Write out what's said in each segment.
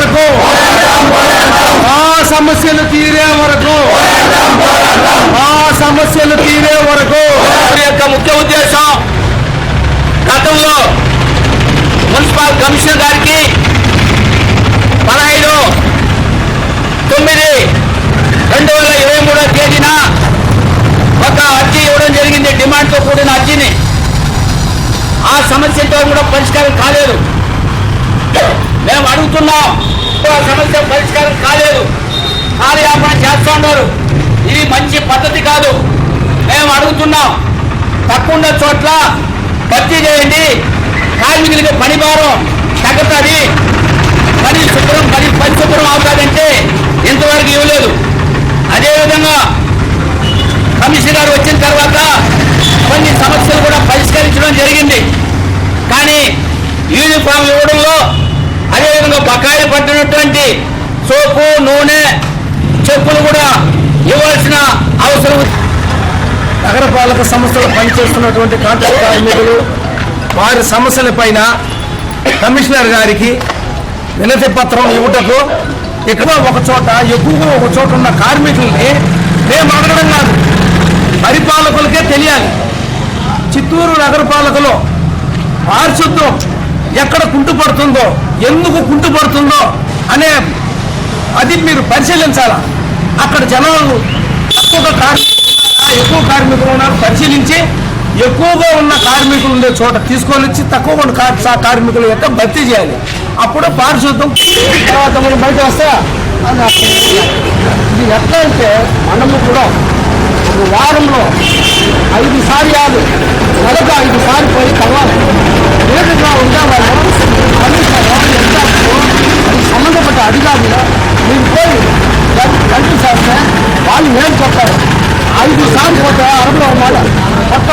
వరకు ఆ సమస్యలు తీరే వరకు యొక్క ముఖ్య ఉద్దేశం గతంలో మున్సిపల్ కమిషనర్ గారికి 15/9/2023 తేదీన ఒక అర్జీ ఇవ్వడం జరిగింది. డిమాండ్తో కూడిన అర్జీని. ఆ సమస్యతో కూడా పరిష్కారం కాలేదు. మేము అడుగుతున్నాం, ఆ సమస్య పరిష్కారం కాలేదు. కార్యాపణ చేస్తూ ఉన్నారు. ఇది మంచి పద్ధతి కాదు. మేము అడుగుతున్నాం, తక్కువ చోట్ల భర్తీ చేయండి. కార్మికులకి పని భారం తగ్గుతుంది, పరిశుభ్రం అవుతుందంటే ఇంతవరకు ఇవ్వలేదు. అదేవిధంగా కమిషనర్ గారు వచ్చిన తర్వాత కొన్ని సమస్యలు కూడా పరిష్కరించడం జరిగింది. కానీ యూనిఫామ్ ఇవ్వడంలో, అదేవిధంగా బకాయిలు పట్టినటువంటి సోపు, నూనె, చెప్పులు కూడా ఇవ్వాల్సిన అవసరం. నగరపాలక సంస్థలు పనిచేస్తున్నటువంటి కాంట్రాక్ట్ కార్మికులు వారి సమస్యల పైన కమిషనర్ గారికి వినతి పత్రం ఇవ్వటకు ఇక్కడ ఒక చోట ఎక్కువగా ఒక చోట ఉన్న కార్మికుల్ని మేము అడగడం కాదు, పరిపాలకులకే తెలియాలి. చిత్తూరు నగరపాలకలో పారిశుద్ధ్యం ఎక్కడ కుంటుపడుతుందో, ఎందుకు కుంటుపడుతుందో అనే అది మీరు పరిశీలించాలా. అక్కడ జనాలు ఎక్కువ కార్మికులు ఉన్నారు, పరిశీలించి ఎక్కువగా ఉన్న కార్మికులు ఉండే చోట తీసుకొని వచ్చి తక్కువ ఉన్న కార్మికుల యొక్క భర్తీ చేయాలి. అప్పుడు పారిశుద్ధ్యం. తర్వాత మనం బయట వస్తే ఇది ఎట్లా అంటే మనము కూడా ఒక వారంలో 5 సార్లు నెలకు 5 సార్లు పోయి కలవాలి. వేదికగా ఉండేవాళ్ళు అది సంబంధపడ్డ అధికారులు మీరు పోయి కంటి చేస్తే వాళ్ళు ఏం చెప్తారు. 5 సార్లు పోతే అరవలో మాట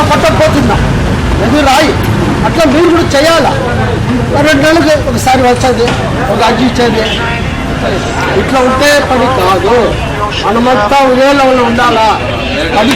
పట్టకపోతుందా ఎదురు రాయి. అట్లా మీరు కూడా చేయాలా. 2 నెలలకు ఒకసారి వచ్చేది, ఒక అర్జీ ఇచ్చేది. ఇట్లా ఉంటే పని కాదు. మనమంతా ఒకే లెవెల్లో ఉండాలా. అది